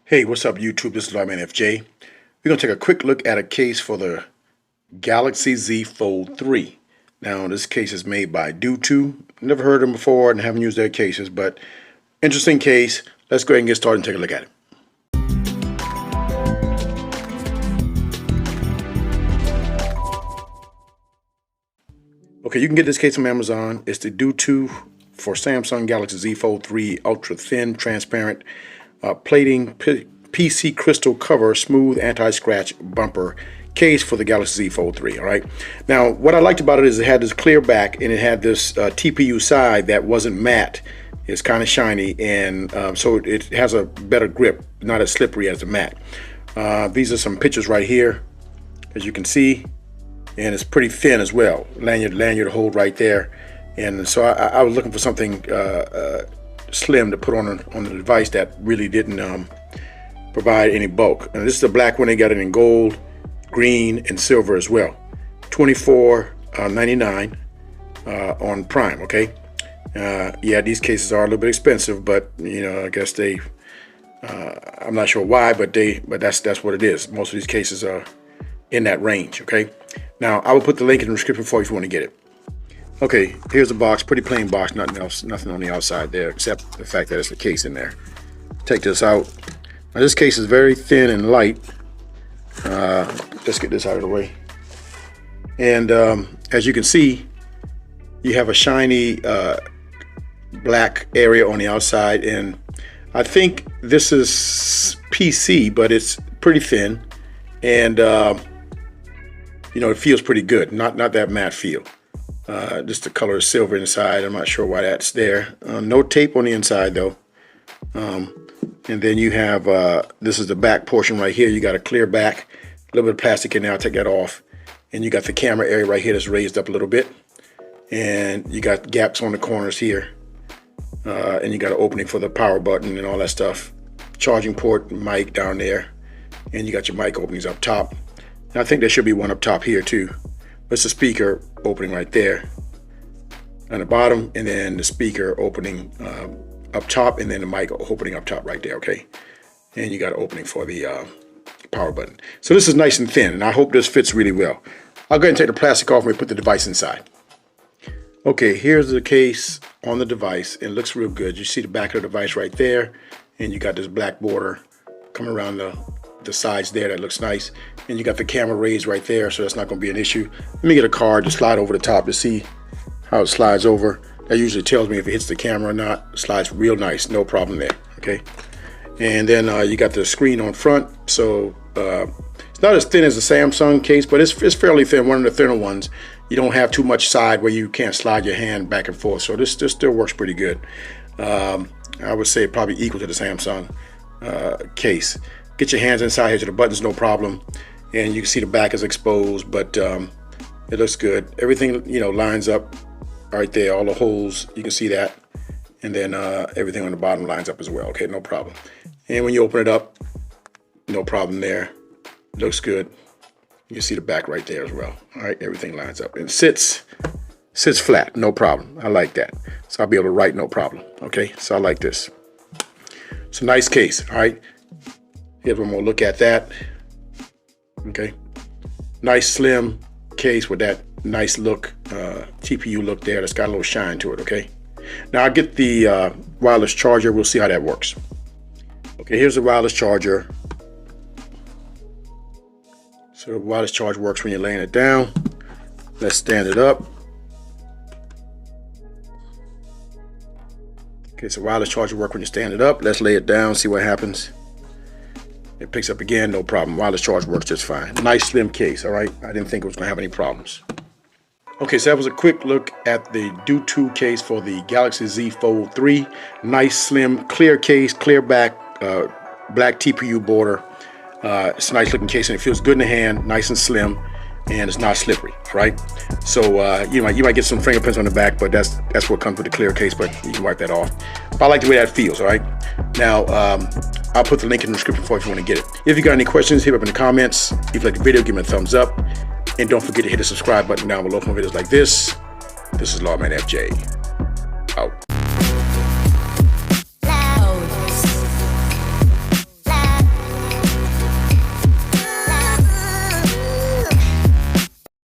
Hey, what's up YouTube? This is Lawman FJ. We're going to take a quick look at a case for the Galaxy Z Fold 3. Now, this case is made by DOOTOO. Never heard of them before and haven't used their cases, but interesting case. Let's go ahead and get started and take a look at it. Okay, you can get this case from Amazon. It's the DOOTOO for Samsung Galaxy Z Fold 3 ultra thin, transparent plating PC crystal cover, smooth anti-scratch bumper case for the Galaxy Z Fold 3. All right. Now, what I liked about it is it had this clear back and it had this TPU side that wasn't matte. It's kind of shiny, and so it has a better grip, not as slippery as the matte. These are some pictures right here, as you can see, and it's pretty thin as well. Lanyard hold right there, and so I was looking for something slim to put on the device that really didn't provide any bulk. And this is the black one. They got it in gold, green, and silver as well. $24.99 on Prime. Okay. Yeah, these cases are a little bit expensive, but you know, I guess they I'm not sure why, but that's what it is. Most of these cases are in that range. Okay. Now I will put the link in the description for you if you want to get it. Okay, here's the box. Pretty plain box, nothing else, nothing on the outside there except the fact that it's the case in there. Take this out. Now this case is very thin and light. Let's get this out of the way. And as you can see, you have a shiny black area on the outside, and I think this is PC, but it's pretty thin, and you know, it feels pretty good. Not that matte feel. Just the color is silver inside. I'm not sure why that's there. No tape on the inside though. And then you have this is the back portion right here. You got a clear back, a little bit of plastic in there. I'll take that off. And you got the camera area right here that's raised up a little bit. And you got gaps on the corners here. And you got an opening for the power button and all that stuff. Charging port, mic down there. And you got your mic openings up top. And I think there should be one up top here too. But it's a speaker opening right there on the bottom, and then the speaker opening up top, and then the mic opening up top right there. Okay, and you got an opening for the power button. So this is nice and thin, and I hope this fits really well. I'll go ahead and take the plastic off and we put the device inside. Okay, here's the case on the device. It looks real good. You see the back of the device right there, and you got this black border coming around the sides there. That looks nice. And you got the camera raised right there, so that's not going to be an issue. Let me get a card to slide over the top to see how it slides over. That usually tells me if it hits the camera or not. It slides real nice, no problem there. Okay, and then you got the screen on front, so it's not as thin as the Samsung case, but it's fairly thin, one of the thinner ones. You don't have too much side where you can't slide your hand back and forth, so this still works pretty good. I would say probably equal to the Samsung case. Get your hands inside here to the buttons, no problem. And you can see the back is exposed, but it looks good. Everything, you know, lines up right there. All the holes, you can see that. And then everything on the bottom lines up as well. Okay, no problem. And when you open it up, no problem there. Looks good. You can see the back right there as well. All right, everything lines up. And sits flat, no problem. I like that. So I'll be able to write, no problem. Okay, so I like this. It's a nice case, all right? Here's one more look at that. Okay, nice slim case with that nice look, TPU look there. That's got a little shine to it. Okay, now I'll get the wireless charger. We'll see how that works. Okay, here's the wireless charger. So the wireless charger works when you're laying it down. Let's stand it up. Okay, so wireless charger works when you stand it up. Let's lay it down, see what happens. It picks up again, no problem. Wireless charge works just fine. Nice slim case, all right? I didn't think it was gonna have any problems. Okay, so that was a quick look at the DOOTOO case for the Galaxy Z Fold 3. Nice, slim, clear case, clear back, black TPU border. It's a nice looking case and it feels good in the hand, nice and slim, and it's not slippery, right? So you might get some fingerprints on the back, but that's what comes with the clear case, but you can wipe that off. But I like the way that feels, all right? Now, I'll put the link in the description for if you want to get it. If you got any questions, hit me up in the comments. If you like the video, give me a thumbs up. And don't forget to hit the subscribe button down below for videos like this. This is Lawman FJ. Out.